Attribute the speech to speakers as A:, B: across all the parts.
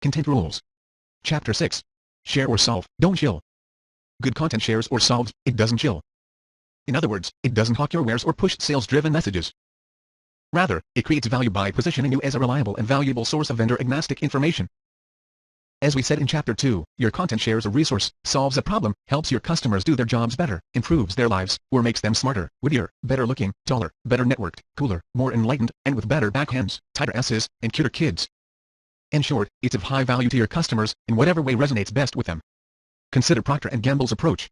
A: Content rules. Chapter 6. Share or solve, don't shill. Good content shares or solves, it doesn't shill. In other words, it doesn't hawk your wares or push sales-driven messages. Rather, it creates value by positioning you as a reliable and valuable source of vendor-agnostic information. As we said in Chapter 2, your content shares a resource, solves a problem, helps your customers do their jobs better, improves their lives, or makes them smarter, wittier, better looking, taller, better networked, cooler, more enlightened, and with better backhands, tighter asses, and cuter kids. In short, it's of high value to your customers, in whatever way resonates best with them. Consider Procter & Gamble's approach.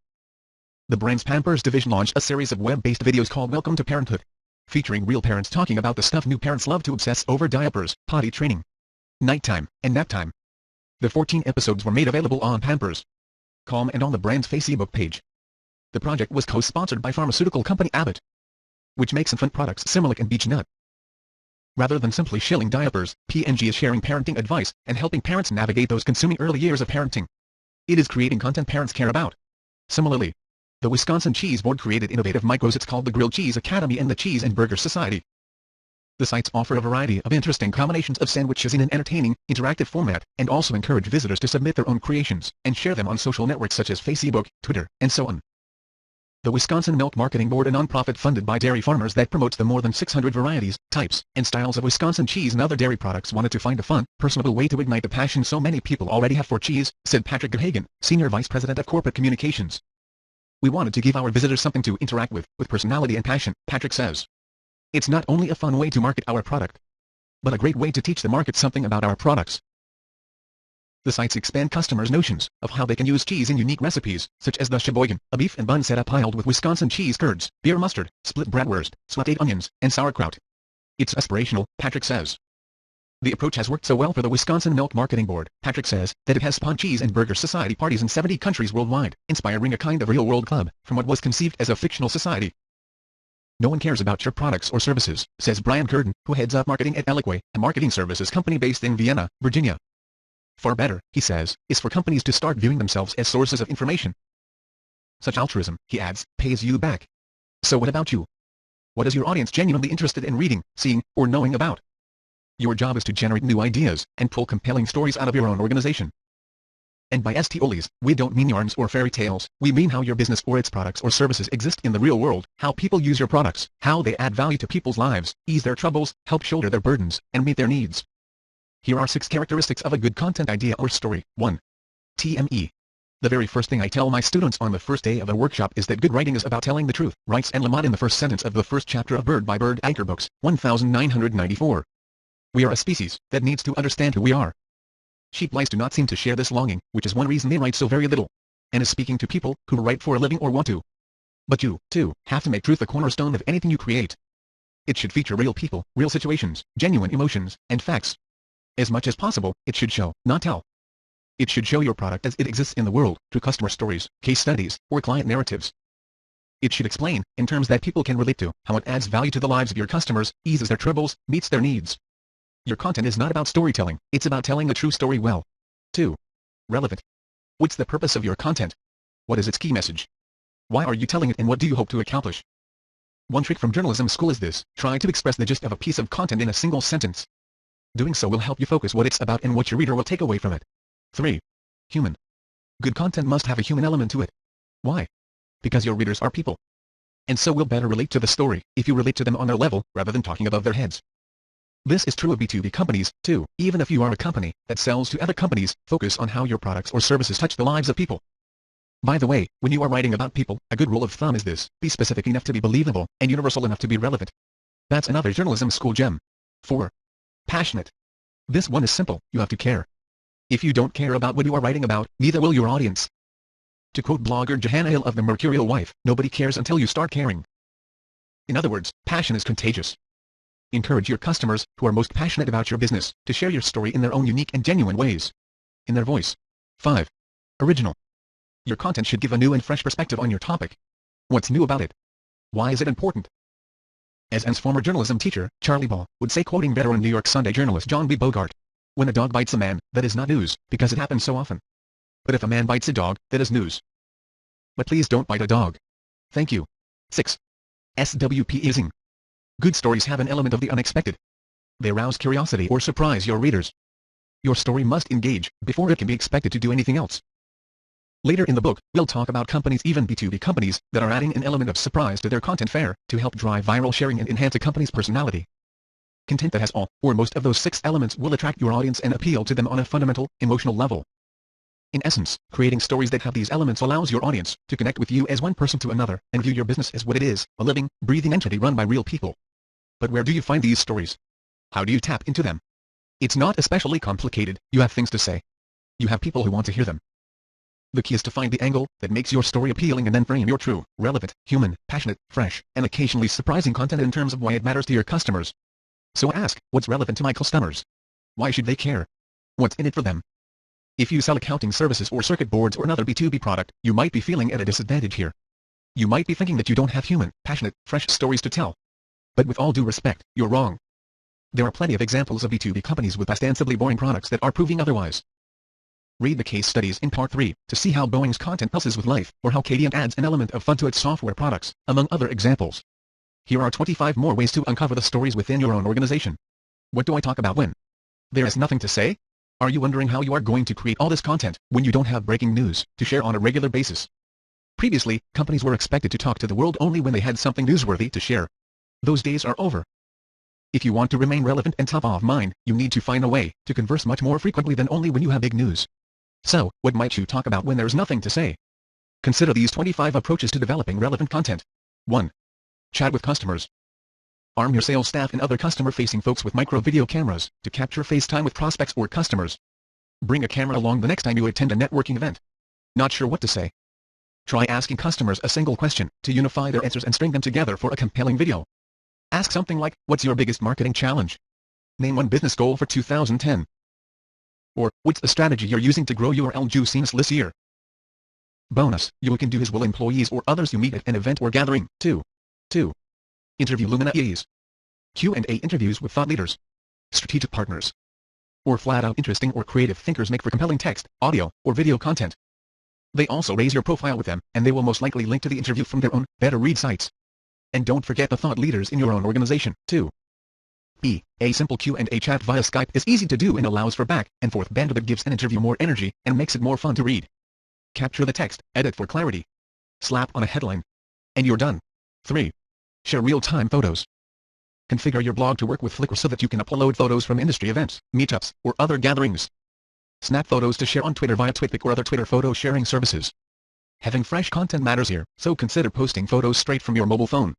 A: The brand's Pampers division launched a series of web-based videos called Welcome to Parenthood, featuring real parents talking about the stuff new parents love to obsess over: diapers, potty training, nighttime, and nap time. The 14 episodes were made available on Pampers.com and on the brand's Facebook page. The project was co-sponsored by pharmaceutical company Abbott, which makes infant products Similac and Beech Nut. Rather than simply shilling diapers, P&G is sharing parenting advice and helping parents navigate those consuming early years of parenting. It is creating content parents care about. Similarly, the Wisconsin Cheese Board created innovative microsites called the Grilled Cheese Academy and the Cheese and Burger Society. The sites offer a variety of interesting combinations of sandwiches in an entertaining, interactive format, and also encourage visitors to submit their own creations and share them on social networks such as Facebook, Twitter, and so on. The Wisconsin Milk Marketing Board, a nonprofit funded by dairy farmers that promotes the more than 600 varieties, types, and styles of Wisconsin cheese and other dairy products, wanted to find a fun, personable way to ignite the passion so many people already have for cheese, said Patrick Gahagan, Senior Vice President of Corporate Communications. We wanted to give our visitors something to interact with personality and passion, Patrick says. It's not only a fun way to market our product, but a great way to teach the market something about our products. The sites expand customers' notions of how they can use cheese in unique recipes, such as the Sheboygan, a beef and bun setup piled with Wisconsin cheese curds, beer mustard, split bratwurst, sautéed onions, and sauerkraut. It's aspirational, Patrick says. The approach has worked so well for the Wisconsin Milk Marketing Board, Patrick says, that it has spawned Cheese and Burger Society parties in 70 countries worldwide, inspiring a kind of real-world club, from what was conceived as a fictional society. No one cares about your products or services, says Brian Curtin, who heads up marketing at Eloquay, a marketing services company based in Vienna, Virginia. Far better, he says, is for companies to start viewing themselves as sources of information. Such altruism, he adds, pays you back. So what about you? What is your audience genuinely interested in reading, seeing, or knowing about? Your job is to generate new ideas, and pull compelling stories out of your own organization. And by STOLs, we don't mean yarns or fairy tales, we mean how your business or its products or services exist in the real world, how people use your products, how they add value to people's lives, ease their troubles, help shoulder their burdens, and meet their needs. Here are 6 characteristics of a good content idea or story. 1. TME. The very first thing I tell my students on the first day of a workshop is that good writing is about telling the truth, writes Anne Lamott in the first sentence of the first chapter of Bird by Bird Anchor Books, 1994. We are a species that needs to understand who we are. Sheep lice do not seem to share this longing, which is one reason they write so very little, and is speaking to people who write for a living or want to. But you, too, have to make truth the cornerstone of anything you create. It should feature real people, real situations, genuine emotions, and facts. As much as possible, it should show, not tell. It should show your product as it exists in the world, through customer stories, case studies, or client narratives. It should explain, in terms that people can relate to, how it adds value to the lives of your customers, eases their troubles, meets their needs. Your content is not about storytelling, it's about telling a true story well. 2. Relevant. What's the purpose of your content? What is its key message? Why are you telling it, and what do you hope to accomplish? One trick from journalism school is this: try to express the gist of a piece of content in a single sentence. Doing so will help you focus what it's about and what your reader will take away from it. 3. Human. Good content must have a human element to it. Why? Because your readers are people. And so will better relate to the story, if you relate to them on their level, rather than talking above their heads. This is true of B2B companies, too. Even if you are a company that sells to other companies, focus on how your products or services touch the lives of people. By the way, when you are writing about people, a good rule of thumb is this: be specific enough to be believable, and universal enough to be relevant. That's another journalism school gem. 4. Passionate. This one is simple: you have to care. If you don't care about what you are writing about, neither will your audience. To quote blogger Johanna Hill of The Mercurial Wife, nobody cares until you start caring. In other words, passion is contagious. Encourage your customers, who are most passionate about your business, to share your story in their own unique and genuine ways. In their voice. 5. Original. Your content should give a new and fresh perspective on your topic. What's new about it? Why is it important? As Anne's former journalism teacher, Charlie Ball, would say, quoting veteran New York Sunday journalist John B. Bogart, "When a dog bites a man, that is not news, because it happens so often. But if a man bites a dog, that is news. But please don't bite a dog. Thank you." 6. SWPising. Good stories have an element of the unexpected. They rouse curiosity or surprise your readers. Your story must engage before it can be expected to do anything else. Later in the book, we'll talk about companies, even B2B companies, that are adding an element of surprise to their content fare to help drive viral sharing and enhance a company's personality. Content that has all, or most of those 6 elements will attract your audience and appeal to them on a fundamental, emotional level. In essence, creating stories that have these elements allows your audience to connect with you as one person to another and view your business as what it is, a living, breathing entity run by real people. But where do you find these stories? How do you tap into them? It's not especially complicated. You have things to say. You have people who want to hear them. The key is to find the angle that makes your story appealing and then frame your true, relevant, human, passionate, fresh, and occasionally surprising content in terms of why it matters to your customers. So ask, what's relevant to my customers? Why should they care? What's in it for them? If you sell accounting services or circuit boards or another B2B product, you might be feeling at a disadvantage here. You might be thinking that you don't have human, passionate, fresh stories to tell. But with all due respect, you're wrong. There are plenty of examples of B2B companies with ostensibly boring products that are proving otherwise. Read the case studies in Part 3 to see how Boeing's content pulses with life, or how Kadient adds an element of fun to its software products, among other examples. Here are 25 more ways to uncover the stories within your own organization. What do I talk about when there is nothing to say? Are you wondering how you are going to create all this content when you don't have breaking news to share on a regular basis? Previously, companies were expected to talk to the world only when they had something newsworthy to share. Those days are over. If you want to remain relevant and top of mind, you need to find a way to converse much more frequently than only when you have big news. So, what might you talk about when there's nothing to say? Consider these 25 approaches to developing relevant content. 1. Chat with customers. Arm your sales staff and other customer-facing folks with micro-video cameras to capture FaceTime with prospects or customers. Bring a camera along the next time you attend a networking event. Not sure what to say? Try asking customers a single question to unify their answers and string them together for a compelling video. Ask something like, what's your biggest marketing challenge? Name one business goal for 2010. Or, what's the strategy you're using to grow your juiciness this year? Bonus, you can do this with employees or others you meet at an event or gathering, too. 2. Interview luminaries. Q&A interviews with thought leaders, strategic partners, or flat-out interesting or creative thinkers make for compelling text, audio, or video content. They also raise your profile with them, and they will most likely link to the interview from their own, better-read sites. And don't forget the thought leaders in your own organization, too. A simple Q&A chat via Skype is easy to do and allows for back and forth banter that gives an interview more energy and makes it more fun to read. Capture the text, edit for clarity, slap on a headline, and you're done. 3. Share real-time photos. Configure your blog to work with Flickr so that you can upload photos from industry events, meetups, or other gatherings. Snap photos to share on Twitter via TwitPic or other Twitter photo sharing services. Having fresh content matters here, so consider posting photos straight from your mobile phone.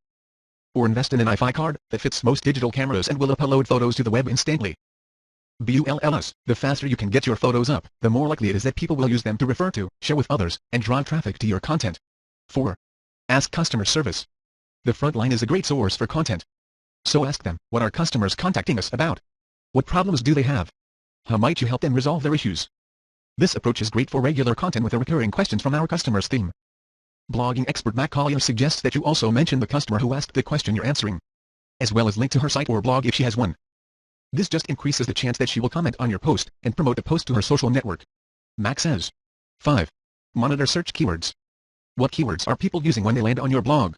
A: Or invest in an iFi card that fits most digital cameras and will upload photos to the web instantly. BULLS, the faster you can get your photos up, the more likely it is that people will use them to refer to, share with others, and drive traffic to your content. 4. Ask customer service. The front line is a great source for content. So ask them, what are customers contacting us about? What problems do they have? How might you help them resolve their issues? This approach is great for regular content with a recurring questions from our customers theme. Blogging expert Matt Collier suggests that you also mention the customer who asked the question you're answering, as well as link to her site or blog if she has one. This just increases the chance that she will comment on your post and promote the post to her social network. Mac says. 5. Monitor search keywords. What keywords are people using when they land on your blog?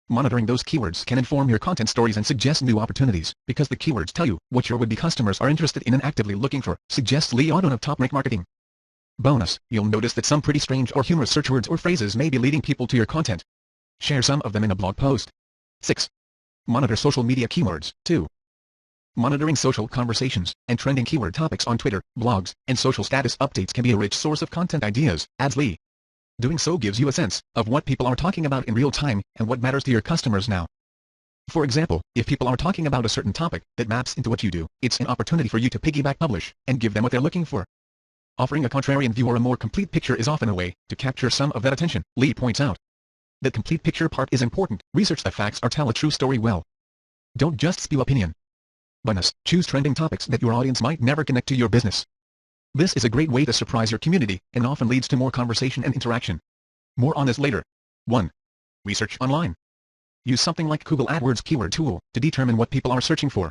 A: Monitoring those keywords can inform your content stories and suggest new opportunities, because the keywords tell you what your would-be customers are interested in and actively looking for, suggests Lee Audon of Top Rank Marketing. Bonus, you'll notice that some pretty strange or humorous search words or phrases may be leading people to your content. Share some of them in a blog post. 6. Monitor social media keywords, too. Monitoring social conversations and trending keyword topics on Twitter, blogs, and social status updates can be a rich source of content ideas, adds Lee. Doing so gives you a sense of what people are talking about in real time and what matters to your customers now. For example, if people are talking about a certain topic that maps into what you do, it's an opportunity for you to piggyback publish and give them what they're looking for. Offering a contrarian view or a more complete picture is often a way to capture some of that attention, Lee points out. That complete picture part is important. Research the facts or tell a true story well. Don't just spew opinion. Bonus, choose trending topics that your audience might never connect to your business. This is a great way to surprise your community and often leads to more conversation and interaction. More on this later. 1. Research online. Use something like Google AdWords keyword tool to determine what people are searching for.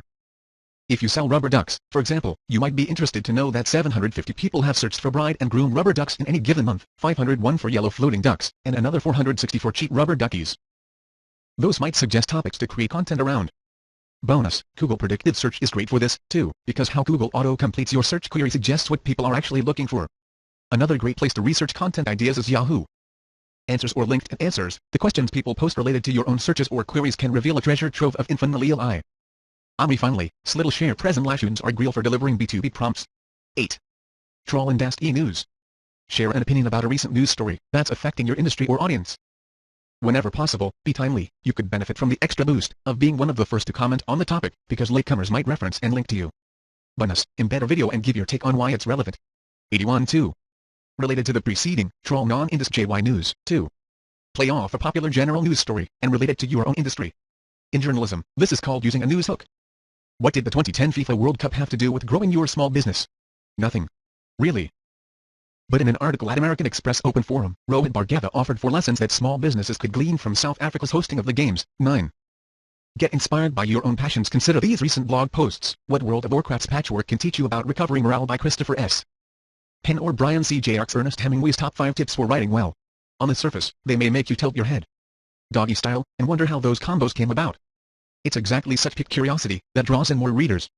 A: If you sell rubber ducks, for example, you might be interested to know that 750 people have searched for bride and groom rubber ducks in any given month, 501 for yellow floating ducks, and another 464 cheap rubber duckies. Those might suggest topics to create content around. Bonus, Google Predictive Search is great for this, too, because how Google auto-completes your search query suggests what people are actually looking for. Another great place to research content ideas is Yahoo Answers or LinkedIn Answers. The questions people post related to your own searches or queries can reveal a treasure trove of infinitely. Finally, Slittle Share presentations are great for delivering B2B prompts. 8. Troll and Ask E-News. Share an opinion about a recent news story that's affecting your industry or audience. Whenever possible, be timely. You could benefit from the extra boost of being one of the first to comment on the topic, because latecomers might reference and link to you. Bonus, embed a video and give your take on why it's relevant. 81.2. Related to the preceding, troll non-industry news. 2. Play off a popular general news story and relate it to your own industry. In journalism, this is called using a news hook. What did the 2010 FIFA World Cup have to do with growing your small business? Nothing. Really. But in an article at American Express Open Forum, Rohit Bhargava offered 4 lessons that small businesses could glean from South Africa's hosting of the games. 9. Get inspired by your own passions. Consider these recent blog posts. What World of Warcraft's patchwork can teach you about recovering morale by Christopher S. Penn or Brian C. J. Ernest Hemingway's top 5 tips for writing well. On the surface, they may make you tilt your head doggy style and wonder how those combos came about. It's exactly such piqued curiosity that draws in more readers.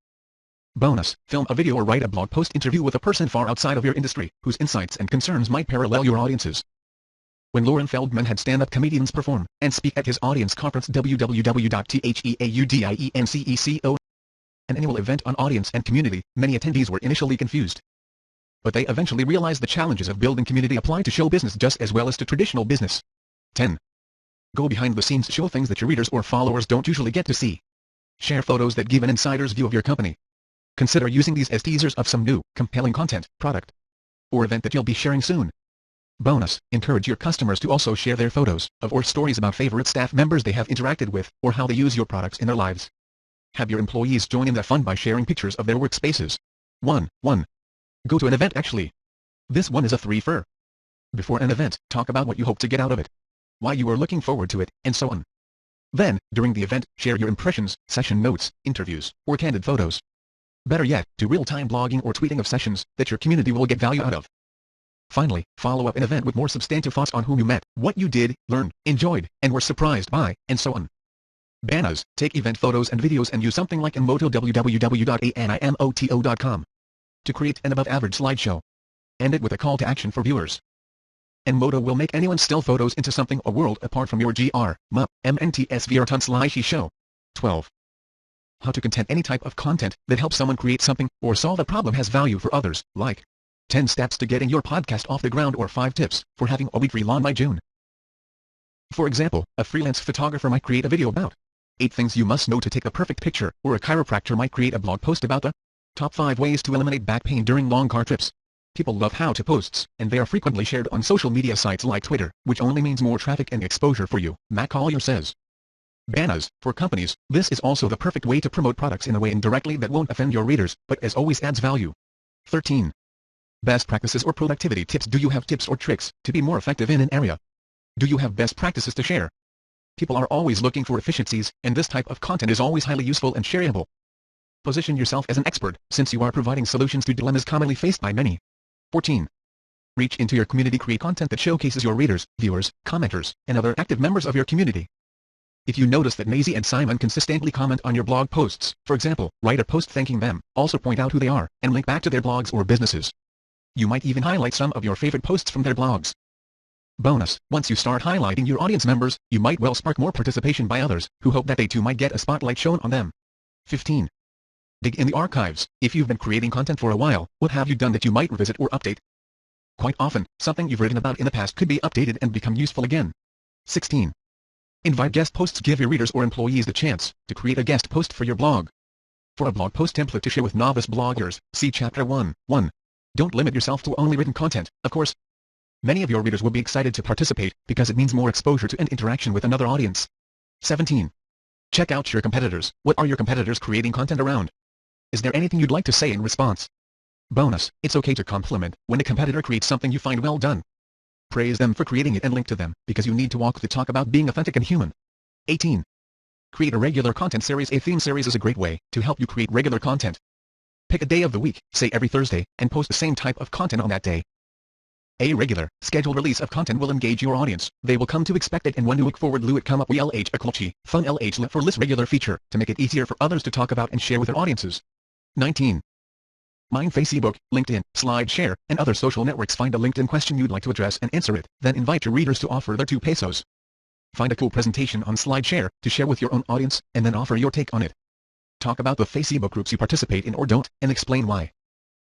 A: Bonus, film a video or write a blog post interview with a person far outside of your industry, whose insights and concerns might parallel your audience's. When Lauren Feldman had stand-up comedians perform and speak at his audience conference www.theaudienceco, an annual event on audience and community, many attendees were initially confused. But they eventually realized the challenges of building community apply to show business just as well as to traditional business. 10. Go behind the scenes. Show things that your readers or followers don't usually get to see. Share photos that give an insider's view of your company. Consider using these as teasers of some new, compelling content, product, or event that you'll be sharing soon. Bonus, encourage your customers to also share their photos of or stories about favorite staff members they have interacted with, or how they use your products in their lives. Have your employees join in the fun by sharing pictures of their workspaces. 1. Go to an event. Actually, this one is a 3 for. Before an event, talk about what you hope to get out of it, why you are looking forward to it, and so on. Then, during the event, share your impressions, session notes, interviews, or candid photos. Better yet, do real-time blogging or tweeting of sessions that your community will get value out of. Finally, follow up an event with more substantive thoughts on whom you met, what you did, learned, enjoyed, and were surprised by, and so on. Bananas, take event photos and videos and use something like Animoto www.animoto.com to create an above-average slideshow. End it with a call to action for viewers. Animoto will make anyone's still photos into something a world apart from your MNTSVR show. 12. How to content. Any type of content that helps someone create something or solve a problem has value for others, like 10 steps to getting your podcast off the ground or 5 tips for having a weed-free lawn by June. For example, a freelance photographer might create a video about 8 things you must know to take a perfect picture, or a chiropractor might create a blog post about the top 5 ways to eliminate back pain during long car trips. People love how-to posts, and they are frequently shared on social media sites like Twitter, which only means more traffic and exposure for you, Matt Collier says. Bananas, for companies, this is also the perfect way to promote products in a way indirectly that won't offend your readers, but as always adds value. 13. Best practices or productivity tips. Do you have tips or tricks to be more effective in an area? Do you have best practices to share? People are always looking for efficiencies, and this type of content is always highly useful and shareable. Position yourself as an expert, since you are providing solutions to dilemmas commonly faced by many. 14. Reach into your community. Create content that showcases your readers, viewers, commenters, and other active members of your community. If you notice that Maisie and Simon consistently comment on your blog posts, for example, write a post thanking them, also point out who they are, and link back to their blogs or businesses. You might even highlight some of your favorite posts from their blogs. Bonus, once you start highlighting your audience members, you might well spark more participation by others, who hope that they too might get a spotlight shown on them. 15. Dig in the archives. If you've been creating content for a while, what have you done that you might revisit or update? Quite often, something you've written about in the past could be updated and become useful again. 16. Invite guest posts. Give your readers or employees the chance to create a guest post for your blog. For a blog post template to share with novice bloggers, see Chapter 1. 1. Don't limit yourself to only written content, of course. Many of your readers will be excited to participate, because it means more exposure to and interaction with another audience. 17. Check out your competitors. What are your competitors creating content around? Is there anything you'd like to say in response? Bonus, it's okay to compliment when a competitor creates something you find well done. Praise them for creating it and link to them, because you need to walk the talk about being authentic and human. 18. Create a regular content series. A theme series is a great way to help you create regular content. Pick a day of the week, say every Thursday, and post the same type of content on that day. A regular, scheduled release of content will engage your audience. They will come to expect it and when to look forward to it come up with a culchy, fun for list regular feature to make it easier for others to talk about and share with their audiences. 19. Mine Facebook, LinkedIn, SlideShare, and other social networks. Find a LinkedIn question you'd like to address and answer it, then invite your readers to offer their 2 pesos. Find a cool presentation on SlideShare to share with your own audience, and then offer your take on it. Talk about the Facebook groups you participate in or don't, and explain why.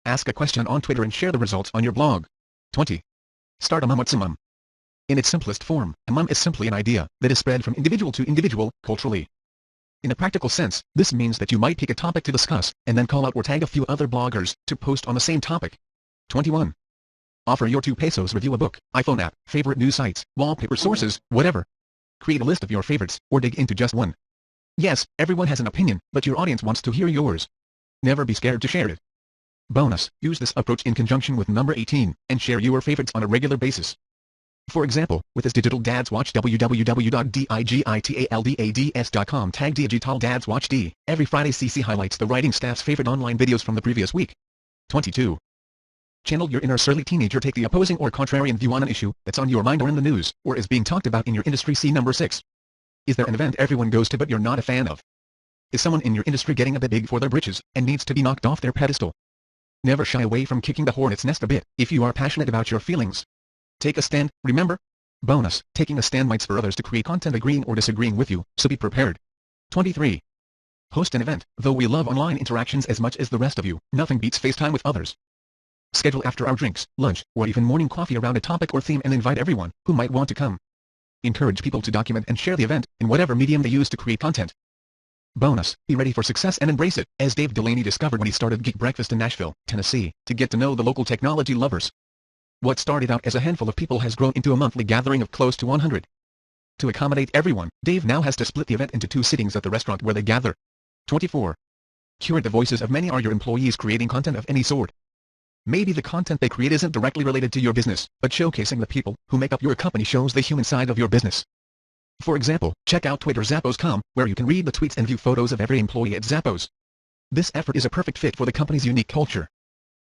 A: Ask a question on Twitter and share the results on your blog. 20. Start a mum. What's a mum? In its simplest form, a mum is simply an idea that is spread from individual to individual, culturally. In a practical sense, this means that you might pick a topic to discuss, and then call out or tag a few other bloggers to post on the same topic. 21. Offer your 2 pesos. Review a book, iPhone app, favorite news sites, wallpaper sources, whatever. Create a list of your favorites, or dig into just one. Yes, everyone has an opinion, but your audience wants to hear yours. Never be scared to share it. Bonus, use this approach in conjunction with number 18, and share your favorites on a regular basis. For example, with this Digital Dads Watch www.digitalddads.com tag Digital Dads Watch D. Every Friday CC highlights the writing staff's favorite online videos from the previous week. 22. Channel your inner surly teenager. Take the opposing or contrarian view on an issue that's on your mind or in the news, or is being talked about in your industry. See number 6. Is there an event everyone goes to but you're not a fan of? Is someone in your industry getting a bit big for their britches, and needs to be knocked off their pedestal? Never shy away from kicking the hornet's nest a bit, if you are passionate about your feelings. Take a stand, remember? Bonus, taking a stand might spur others to create content agreeing or disagreeing with you, so be prepared. 23. Host an event. Though we love online interactions as much as the rest of you, nothing beats FaceTime with others. Schedule after-hour drinks, lunch, or even morning coffee around a topic or theme and invite everyone who might want to come. Encourage people to document and share the event, in whatever medium they use to create content. Bonus, be ready for success and embrace it, as Dave Delaney discovered when he started Geek Breakfast in Nashville, Tennessee, to get to know the local technology lovers. What started out as a handful of people has grown into a monthly gathering of close to 100. To accommodate everyone, Dave now has to split the event into 2 sittings at the restaurant where they gather. 24. Curate the voices of many. Are your employees creating content of any sort? Maybe the content they create isn't directly related to your business, but showcasing the people who make up your company shows the human side of your business. For example, check out Twitter Zappos.com, where you can read the tweets and view photos of every employee at Zappos. This effort is a perfect fit for the company's unique culture.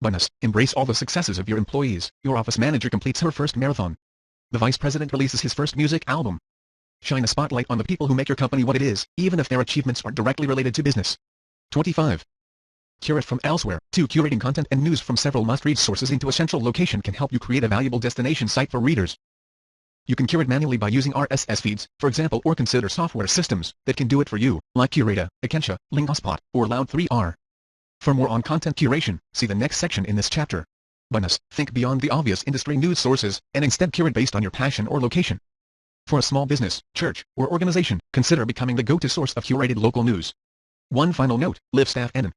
A: Bonus, embrace all the successes of your employees. Your office manager completes her first marathon. The vice president releases his first music album. Shine a spotlight on the people who make your company what it is, even if their achievements aren't directly related to business. 25. Curate from elsewhere. Curating content and news from several must-read sources into a central location can help you create a valuable destination site for readers. You can curate manually by using RSS feeds, for example, or consider software systems that can do it for you, like Curata, Acacia, Lingospot, or Loud3R. For more on content curation, see the next section in this chapter. Bonus, think beyond the obvious industry news sources, and instead curate based on your passion or location. For a small business, church, or organization, consider becoming the go-to source of curated local news. One final note, live staff and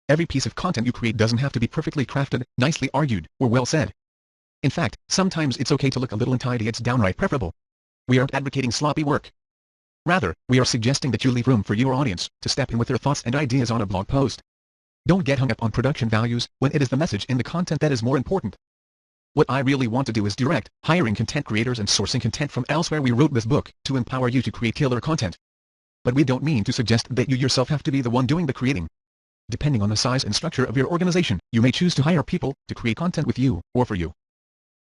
A: every piece of content you create doesn't have to be perfectly crafted, nicely argued, or well said. In fact, sometimes it's okay to look a little untidy. It's downright preferable. We aren't advocating sloppy work. Rather, we are suggesting that you leave room for your audience to step in with their thoughts and ideas on a blog post. Don't get hung up on production values when it is the message in the content that is more important. What I really want to do is direct, hiring content creators and sourcing content from elsewhere. We wrote this book to empower you to create killer content. But we don't mean to suggest that you yourself have to be the one doing the creating. Depending on the size and structure of your organization, you may choose to hire people to create content with you, or for you.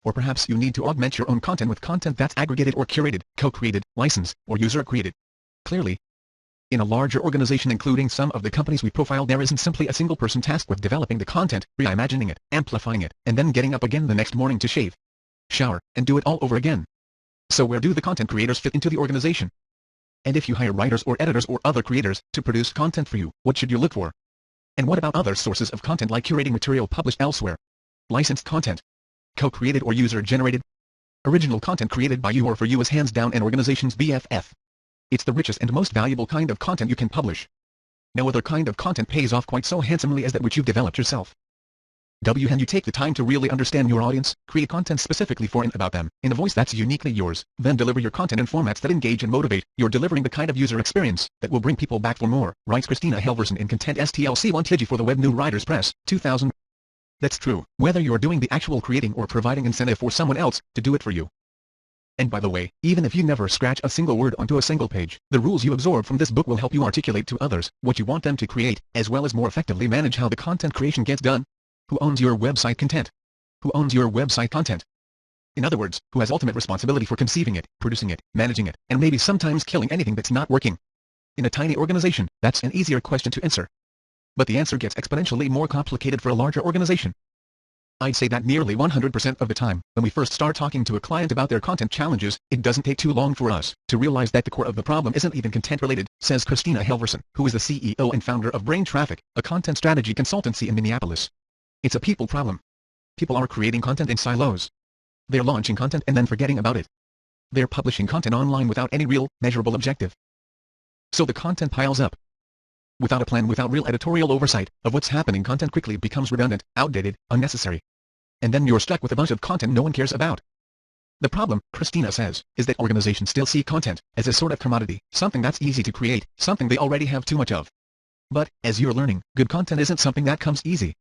A: Or perhaps you need to augment your own content with content that's aggregated or curated, co-created, licensed, or user-created. Clearly, in a larger organization including some of the companies we profiled, there isn't simply a single person tasked with developing the content, reimagining it, amplifying it, and then getting up again the next morning to shave, shower, and do it all over again. So where do the content creators fit into the organization? And if you hire writers or editors or other creators to produce content for you, what should you look for? And what about other sources of content like curating material published elsewhere? Licensed content? Co-created or user-generated? Original content created by you or for you is hands down an organization's BFF. It's the richest and most valuable kind of content you can publish. No other kind of content pays off quite so handsomely as that which you've developed yourself. When you take the time to really understand your audience, create content specifically for and about them, in a voice that's uniquely yours, then deliver your content in formats that engage and motivate, you're delivering the kind of user experience that will bring people back for more, writes Christina Helverson in Content STLC1 Tigi for the Web New Writers Press, 2000. That's true, whether you're doing the actual creating or providing incentive for someone else to do it for you. And by the way, even if you never scratch a single word onto a single page, the rules you absorb from this book will help you articulate to others what you want them to create, as well as more effectively manage how the content creation gets done. Who owns your website content? Who owns your website content? In other words, who has ultimate responsibility for conceiving it, producing it, managing it, and maybe sometimes killing anything that's not working. In a tiny organization, that's an easier question to answer. But the answer gets exponentially more complicated for a larger organization. I'd say that nearly 100% of the time, when we first start talking to a client about their content challenges, it doesn't take too long for us to realize that the core of the problem isn't even content-related, says Christina Halverson, who is the CEO and founder of Brain Traffic, a content strategy consultancy in Minneapolis. It's a people problem. People are creating content in silos. They're launching content and then forgetting about it. They're publishing content online without any real, measurable objective. So the content piles up. Without a plan, without real editorial oversight of what's happening, content quickly becomes redundant, outdated, unnecessary. And then you're stuck with a bunch of content no one cares about. The problem, Christina says, is that organizations still see content as a sort of commodity, something that's easy to create, something they already have too much of. But, as you're learning, good content isn't something that comes easy.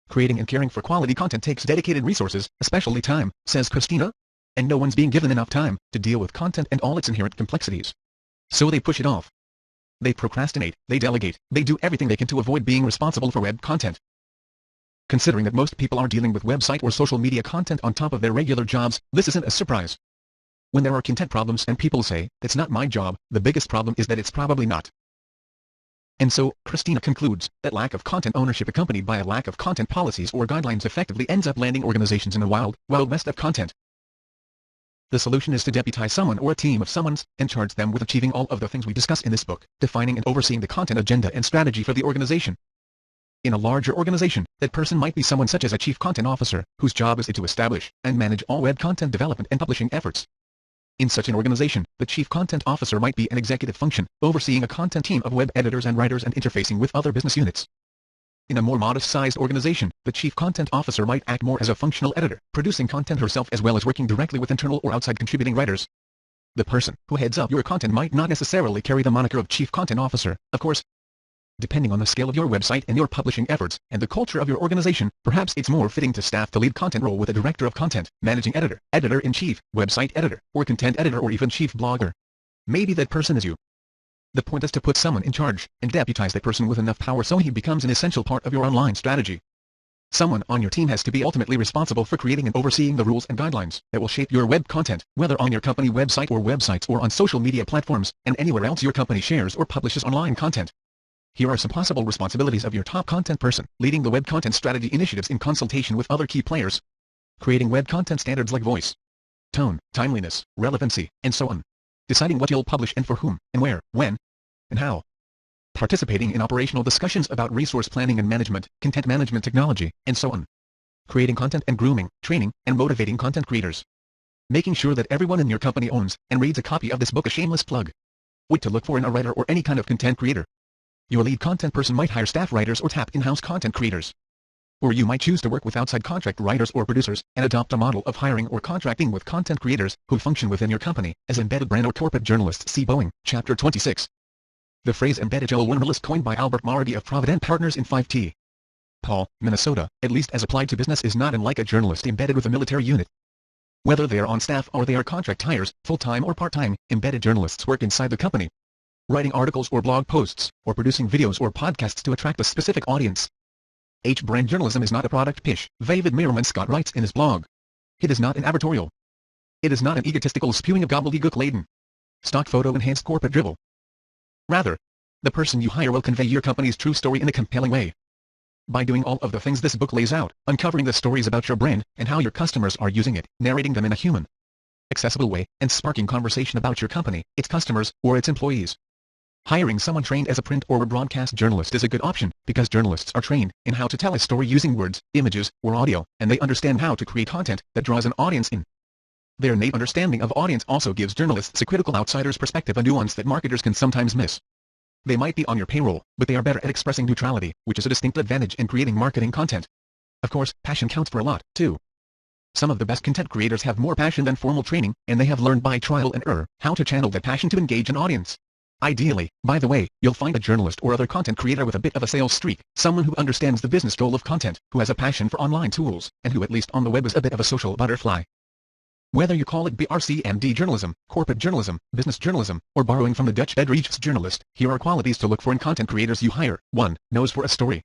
A: Creating and caring for quality content takes dedicated resources, especially time, says Christina. And no one's being given enough time to deal with content and all its inherent complexities. So they push it off. They procrastinate, they delegate, they do everything they can to avoid being responsible for web content. Considering that most people are dealing with website or social media content on top of their regular jobs, this isn't a surprise. When there are content problems and people say, "It's not my job," the biggest problem is that it's probably not. And so, Christina concludes, that lack of content ownership accompanied by a lack of content policies or guidelines effectively ends up landing organizations in a wild west of content. The solution is to deputize someone or a team of someone's, and charge them with achieving all of the things we discuss in this book, defining and overseeing the content agenda and strategy for the organization. In a larger organization, that person might be someone such as a chief content officer, whose job is to establish and manage all web content development and publishing efforts. In such an organization, the chief content officer might be an executive function, overseeing a content team of web editors and writers and interfacing with other business units. In a more modest-sized organization, the chief content officer might act more as a functional editor, producing content herself as well as working directly with internal or outside contributing writers. The person who heads up your content might not necessarily carry the moniker of chief content officer, of course. Depending on the scale of your website and your publishing efforts, and the culture of your organization, perhaps it's more fitting to staff the lead content role with a director of content, managing editor, editor-in-chief, website editor, or content editor, or even chief blogger. Maybe that person is you. The point is to put someone in charge, and deputize that person with enough power so he becomes an essential part of your online strategy. Someone on your team has to be ultimately responsible for creating and overseeing the rules and guidelines that will shape your web content, whether on your company website or websites or on social media platforms, and anywhere else your company shares or publishes online content. Here are some possible responsibilities of your top content person: leading the web content strategy initiatives in consultation with other key players. Creating web content standards like voice, tone, timeliness, relevancy, and so on. Deciding what you'll publish and for whom, and where, when, and how. Participating in operational discussions about resource planning and management, content management technology, and so on. Creating content and grooming, training, and motivating content creators. Making sure that everyone in your company owns and reads a copy of this book. A shameless plug. What to look for in a writer or any kind of content creator. Your lead content person might hire staff writers or tap in-house content creators. Or you might choose to work with outside contract writers or producers, and adopt a model of hiring or contracting with content creators who function within your company as embedded brand or corporate journalists. See Boeing, Chapter 26. The phrase embedded journalist, coined by Albert Maradi of Provident Partners in 5T. Paul, Minnesota, at least as applied to business, is not unlike a journalist embedded with a military unit. Whether they are on staff or they are contract hires, full-time or part-time, embedded journalists work inside the company, writing articles or blog posts, or producing videos or podcasts to attract a specific audience. Brand journalism is not a product pitch, David Meerman Scott writes in his blog. It is not an advertorial. It is not an egotistical spewing of gobbledygook-laden, stock photo-enhanced corporate drivel. Rather, the person you hire will convey your company's true story in a compelling way. By doing all of the things this book lays out, uncovering the stories about your brand and how your customers are using it, narrating them in a human, accessible way, and sparking conversation about your company, its customers, or its employees. Hiring someone trained as a print or a broadcast journalist is a good option, because journalists are trained in how to tell a story using words, images, or audio, and they understand how to create content that draws an audience in. Their innate understanding of audience also gives journalists a critical outsider's perspective, a nuance that marketers can sometimes miss. They might be on your payroll, but they are better at expressing neutrality, which is a distinct advantage in creating marketing content. Of course, passion counts for a lot, too. Some of the best content creators have more passion than formal training, and they have learned by trial and error how to channel that passion to engage an audience. Ideally, by the way, you'll find a journalist or other content creator with a bit of a sales streak, someone who understands the business role of content, who has a passion for online tools, and who at least on the web is a bit of a social butterfly. Whether you call it BRCMD journalism, corporate journalism, business journalism, or borrowing from the Dutch journalist, here are qualities to look for in content creators you hire. 1. Nose for a story.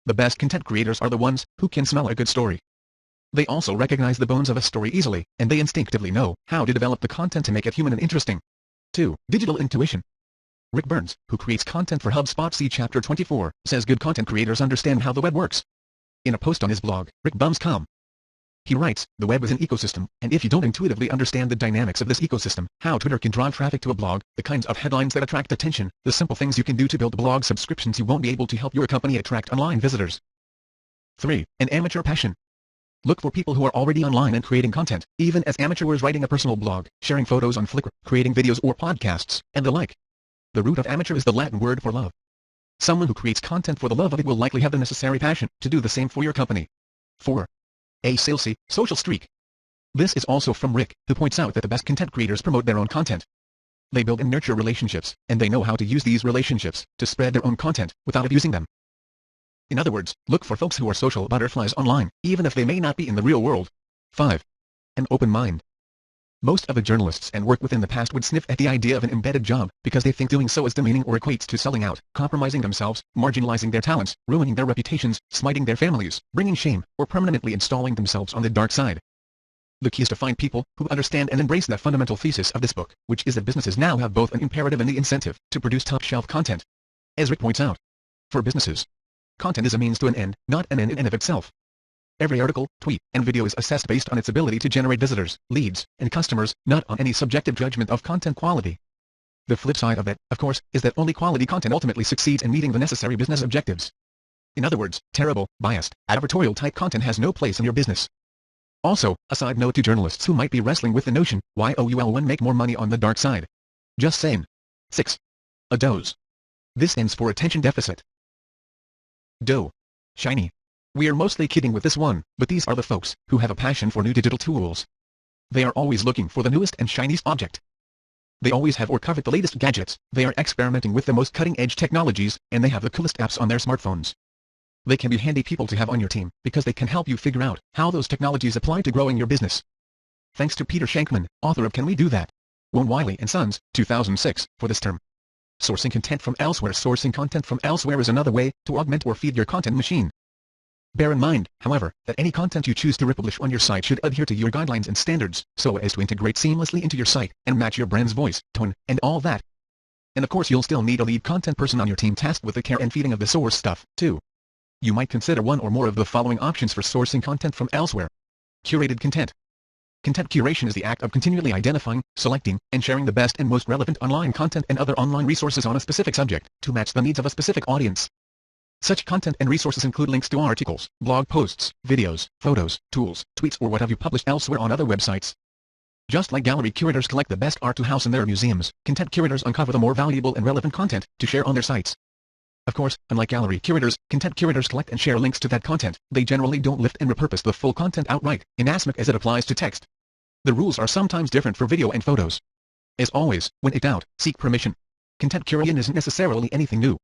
A: The best content creators are the ones who can smell a good story. They also recognize the bones of a story easily, and they instinctively know how to develop the content to make it human and interesting. 2. Digital intuition. Rick Burns, who creates content for HubSpot, see Chapter 24, says good content creators understand how the web works. In a post on his blog, rickbums.com, he writes, the web is an ecosystem, and if you don't intuitively understand the dynamics of this ecosystem, how Twitter can drive traffic to a blog, the kinds of headlines that attract attention, the simple things you can do to build blog subscriptions, you won't be able to help your company attract online visitors. 3. An amateur passion. Look for people who are already online and creating content, even as amateurs writing a personal blog, sharing photos on Flickr, creating videos or podcasts, and the like. The root of amateur is the Latin word for love. Someone who creates content for the love of it will likely have the necessary passion to do the same for your company. 4. A salesy, social streak. This is also from Rick, who points out that the best content creators promote their own content. They build and nurture relationships, and they know how to use these relationships to spread their own content without abusing them. In other words, look for folks who are social butterflies online, even if they may not be in the real world. 5. An open mind. Most of the journalists and work within the past would sniff at the idea of an embedded job, because they think doing so is demeaning or equates to selling out, compromising themselves, marginalizing their talents, ruining their reputations, smiting their families, bringing shame, or permanently installing themselves on the dark side. The key is to find people who understand and embrace that fundamental thesis of this book, which is that businesses now have both an imperative and the incentive to produce top-shelf content. As Rick points out, for businesses, content is a means to an end, not an end in and of itself. Every article, tweet, and video is assessed based on its ability to generate visitors, leads, and customers, not on any subjective judgment of content quality. The flip side of that, of course, is that only quality content ultimately succeeds in meeting the necessary business objectives. In other words, terrible, biased, advertorial-type content has no place in your business. Also, a side note to journalists who might be wrestling with the notion, why will one make more money on the dark side? Just saying. 6. A dose. This stands for attention deficit. Doe. Shiny. We are mostly kidding with this one, but these are the folks who have a passion for new digital tools. They are always looking for the newest and shiniest object. They always have or covet the latest gadgets, they are experimenting with the most cutting-edge technologies, and they have the coolest apps on their smartphones. They can be handy people to have on your team, because they can help you figure out how those technologies apply to growing your business. Thanks to Peter Shankman, author of Can We Do That? Won Wiley & Sons, 2006, for this term. Sourcing content from elsewhere. Sourcing content from elsewhere is another way to augment or feed your content machine. Bear in mind, however, that any content you choose to republish on your site should adhere to your guidelines and standards, so as to integrate seamlessly into your site, and match your brand's voice, tone, and all that. And of course you'll still need a lead content person on your team tasked with the care and feeding of the source stuff, too. You might consider one or more of the following options for sourcing content from elsewhere. Curated content. Content curation is the act of continually identifying, selecting, and sharing the best and most relevant online content and other online resources on a specific subject, to match the needs of a specific audience. Such content and resources include links to articles, blog posts, videos, photos, tools, tweets, or what have you published elsewhere on other websites. Just like gallery curators collect the best art to house in their museums, content curators uncover the more valuable and relevant content to share on their sites. Of course, unlike gallery curators, content curators collect and share links to that content. They generally don't lift and repurpose the full content outright, inasmuch as it applies to text. The rules are sometimes different for video and photos. As always, when in doubt, seek permission. Content curation isn't necessarily anything new.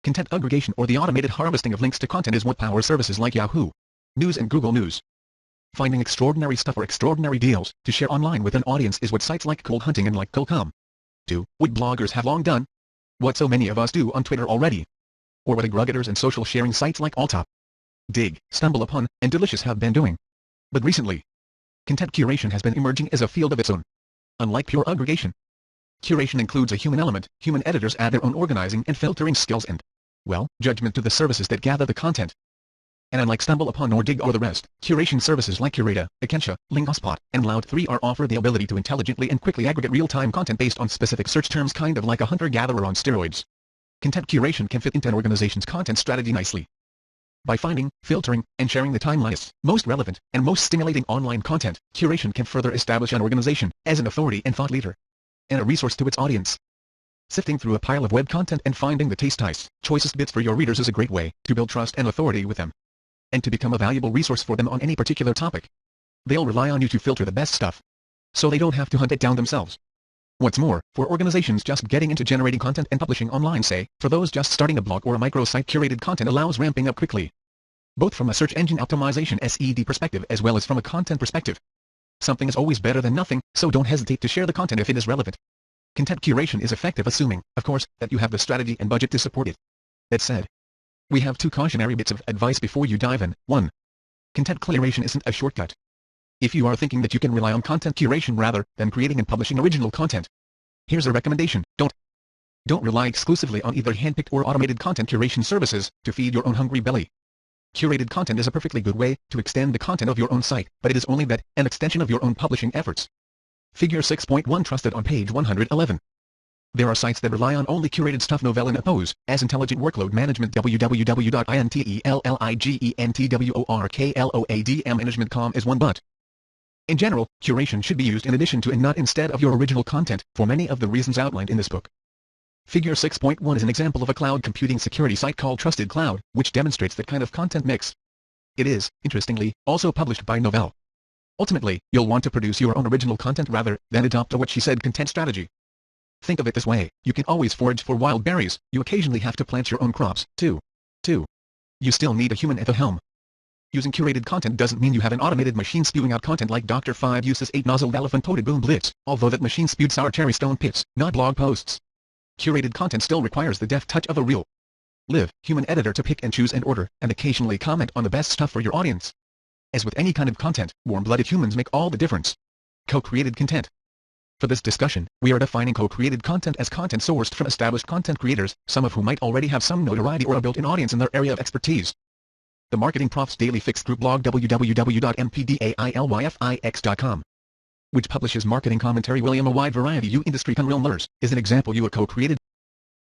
A: Content aggregation or the automated harvesting of links to content is what powers services like Yahoo News and Google News. Finding extraordinary stuff or extraordinary deals to share online with an audience is what sites like Cold Hunting and Like.com do, what bloggers have long done, what so many of us do on Twitter already, or what aggregators and social sharing sites like Alltop, Dig, Stumble Upon, and Delicious have been doing. But recently, content curation has been emerging as a field of its own. Unlike pure aggregation, curation includes a human element. Human editors add their own organizing and filtering skills and, well, judgment to the services that gather the content. And unlike Stumble Upon or Dig or the rest, curation services like Curata, Acacia, Lingospot, and Loud3R offer the ability to intelligently and quickly aggregate real-time content based on specific search terms, kind of like a hunter-gatherer on steroids. Content curation can fit into an organization's content strategy nicely. By finding, filtering, and sharing the timeliest, most relevant, and most stimulating online content, curation can further establish an organization as an authority and thought leader, and a resource to its audience. Sifting through a pile of web content and finding the tastiest, choicest bits for your readers is a great way to build trust and authority with them, and to become a valuable resource for them on any particular topic. They'll rely on you to filter the best stuff, so they don't have to hunt it down themselves. What's more, for organizations just getting into generating content and publishing online, say, for those just starting a blog or a microsite, curated content allows ramping up quickly, both from a search engine optimization (SED) perspective as well as from a content perspective. Something is always better than nothing, so don't hesitate to share the content if it is relevant. Content curation is effective assuming, of course, that you have the strategy and budget to support it. That said, we have two cautionary bits of advice before you dive in. 1. Content curation isn't a shortcut. If you are thinking that you can rely on content curation rather than creating and publishing original content, here's a recommendation: don't rely exclusively on either handpicked or automated content curation services to feed your own hungry belly. Curated content is a perfectly good way to extend the content of your own site, but it is only that, an extension of your own publishing efforts. Figure 6.1 trusted on page 111. There are sites that rely on only curated stuff. Novellin oppose, as Intelligent Workload Management www.intelligentworkload management.com is one, but in general, curation should be used in addition to and not instead of your original content, for many of the reasons outlined in this book. Figure 6.1 is an example of a cloud computing security site called Trusted Cloud, which demonstrates that kind of content mix. It is, interestingly, also published by Novell. Ultimately, you'll want to produce your own original content rather than adopt a what she said content strategy. Think of it this way: you can always forage for wild berries, you occasionally have to plant your own crops, too. You still need a human at the helm. Using curated content doesn't mean you have an automated machine spewing out content like Dr. Five uses 8-nozzled elephant-toted boom blitz, although that machine spewed sour cherry stone pits, not blog posts. Curated content still requires the deft touch of a real, live, human editor to pick and choose and order, and occasionally comment on the best stuff for your audience. As with any kind of content, warm-blooded humans make all the difference. Co-created content. For this discussion, we are defining co-created content as content sourced from established content creators, some of whom might already have some notoriety or a built-in audience in their area of expertise. The Marketing Profs Daily Fix Group blog www.mpdailyyfix.com, which publishes marketing commentary William a wide variety you industry conrealmers, is an example you are co-created.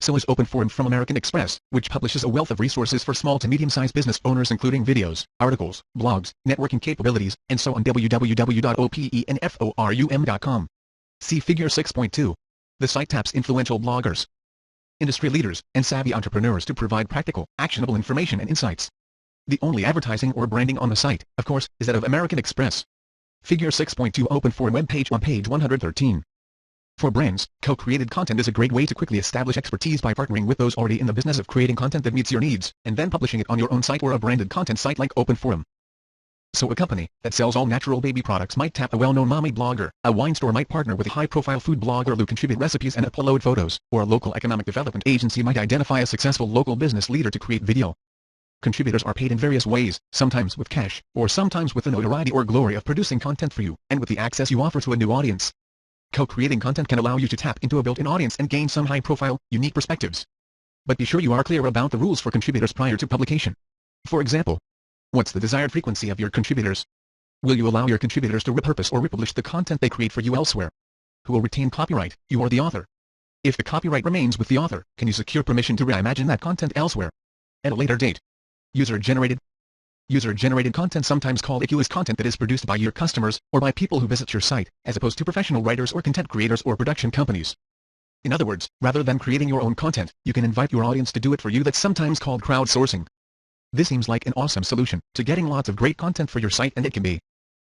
A: So is Open Forum from American Express, which publishes a wealth of resources for small to medium-sized business owners including videos, articles, blogs, networking capabilities, and so on. www.openforum.com. See Figure 6.2. The site taps influential bloggers, industry leaders, and savvy entrepreneurs to provide practical, actionable information and insights. The only advertising or branding on the site, of course, is that of American Express. Figure 6.2 Open Forum webpage on page 113. For brands, co-created content is a great way to quickly establish expertise by partnering with those already in the business of creating content that meets your needs, and then publishing it on your own site or a branded content site like Open Forum. So a company that sells all natural baby products might tap a well-known mommy blogger, a wine store might partner with a high-profile food blogger who contribute recipes and upload photos, or a local economic development agency might identify a successful local business leader to create video. Contributors are paid in various ways, sometimes with cash, or sometimes with the notoriety or glory of producing content for you, and with the access you offer to a new audience. Co-creating content can allow you to tap into a built-in audience and gain some high-profile, unique perspectives. But be sure you are clear about the rules for contributors prior to publication. For example, what's the desired frequency of your contributors? Will you allow your contributors to repurpose or republish the content they create for you elsewhere? Who will retain copyright, you or the author? If the copyright remains with the author, can you secure permission to reimagine that content elsewhere at a later date? User-generated content, sometimes called AQ, is content that is produced by your customers, or by people who visit your site, as opposed to professional writers or content creators or production companies. In other words, rather than creating your own content, you can invite your audience to do it for you. That's sometimes called crowdsourcing. This seems like an awesome solution to getting lots of great content for your site, and it can be.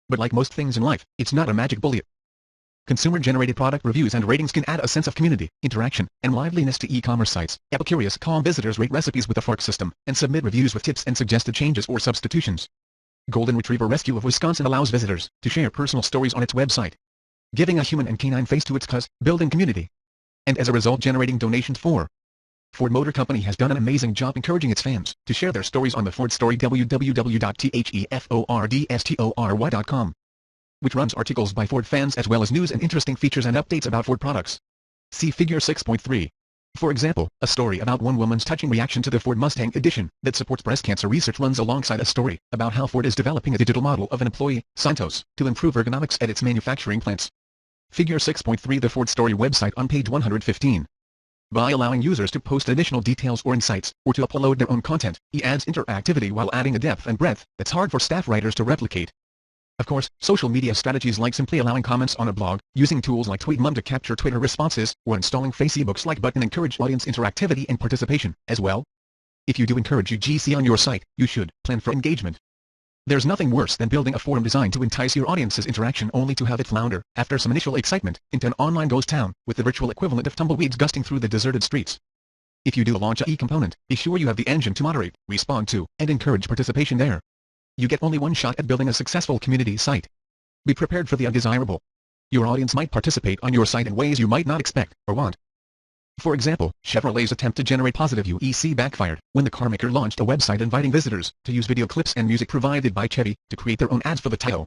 A: But like most things in life, it's not a magic bullet. Consumer-generated product reviews and ratings can add a sense of community, interaction, and liveliness to e-commerce sites. Epicurious calm visitors rate recipes with a fork system, and submit reviews with tips and suggested changes or substitutions. Golden Retriever Rescue of Wisconsin allows visitors to share personal stories on its website, giving a human and canine face to its cause, building community, and as a result generating donations for. Ford Motor Company has done an amazing job encouraging its fans to share their stories on the Ford Story www.thefordstory.com, which runs articles by Ford fans as well as news and interesting features and updates about Ford products. See Figure 6.3. For example, a story about one woman's touching reaction to the Ford Mustang edition that supports breast cancer research runs alongside a story about how Ford is developing a digital model of an employee, Santos, to improve ergonomics at its manufacturing plants. Figure 6.3 The Ford Story website on page 115. By allowing users to post additional details or insights, or to upload their own content, it adds interactivity while adding a depth and breadth that's hard for staff writers to replicate. Of course, social media strategies like simply allowing comments on a blog, using tools like TweetMom to capture Twitter responses, or installing Facebook's like button encourage audience interactivity and participation, as well. If you do encourage UGC on your site, you should plan for engagement. There's nothing worse than building a forum designed to entice your audience's interaction only to have it flounder, after some initial excitement, into an online ghost town, with the virtual equivalent of tumbleweeds gusting through the deserted streets. If you do launch a e-component, be sure you have the engine to moderate, respond to, and encourage participation there. You get only one shot at building a successful community site. Be prepared for the undesirable. Your audience might participate on your site in ways you might not expect or want. For example, Chevrolet's attempt to generate positive UEC backfired when the carmaker launched a website inviting visitors to use video clips and music provided by Chevy to create their own ads for the Tahoe.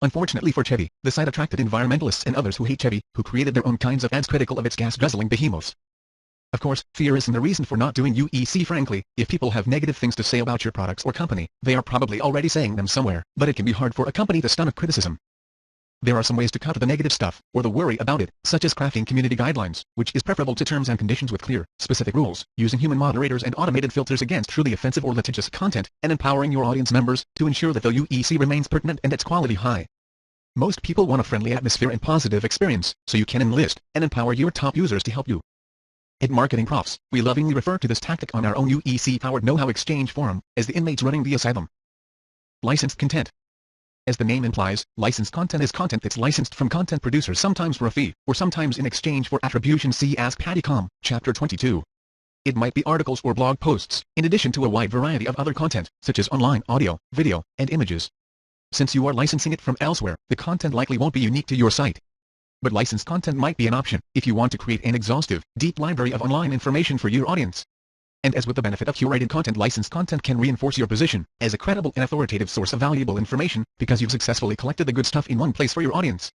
A: Unfortunately for Chevy, the site attracted environmentalists and others who hate Chevy, who created their own kinds of ads critical of its gas-guzzling behemoths. Of course, fear isn't the reason for not doing UEC. Frankly, if people have negative things to say about your products or company, they are probably already saying them somewhere, but it can be hard for a company to stomach criticism. There are some ways to counter the negative stuff, or the worry about it, such as crafting community guidelines, which is preferable to terms and conditions with clear, specific rules, using human moderators and automated filters against truly offensive or litigious content, and empowering your audience members to ensure that the UEC remains pertinent and its quality high. Most people want a friendly atmosphere and positive experience, so you can enlist and empower your top users to help you. At Marketing Profs, we lovingly refer to this tactic on our own UEC-powered know-how exchange forum as the inmates running the asylum. Licensed content. As the name implies, licensed content is content that's licensed from content producers, sometimes for a fee, or sometimes in exchange for attribution. See Ask Patty.com, Chapter 22. It might be articles or blog posts, in addition to a wide variety of other content, such as online audio, video, and images. Since you are licensing it from elsewhere, the content likely won't be unique to your site. But licensed content might be an option, if you want to create an exhaustive, deep library of online information for your audience. And as with the benefit of curated content, licensed content can reinforce your position as a credible and authoritative source of valuable information, because you've successfully collected the good stuff in one place for your audience.